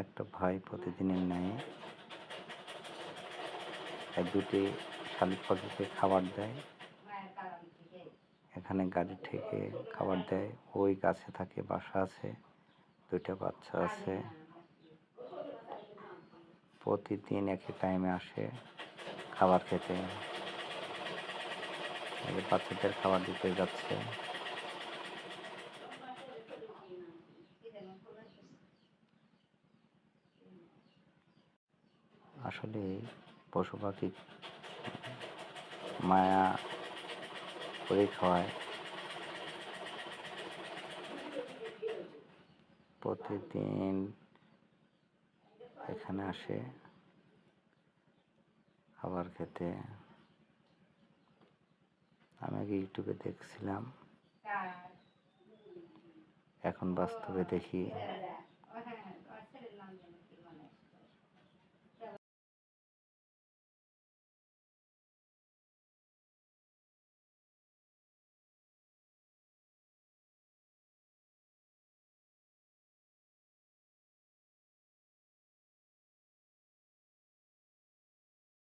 একটা ভাই প্রতিদিনের ন্যায় এক দুটি শালিক পাখিকে খাবার দেয়। এখানে গাড়ি থেকে খাবার দেয়। ওই গাছে থাকে, বাসা আছে, দুইটা বাচ্চা আছে। প্রতিদিন একই টাইমে আসে খাবার খেতে। বাচ্চাদের খাবার দিতে যাচ্ছে। আসলে পশু পাখি মায়া করে খাওয়ায়। প্রতিদিন এখানে আসে খাবার খেতে। আমি আগে ইউটিউবে দেখছিলাম, এখন বাস্তবে দেখি।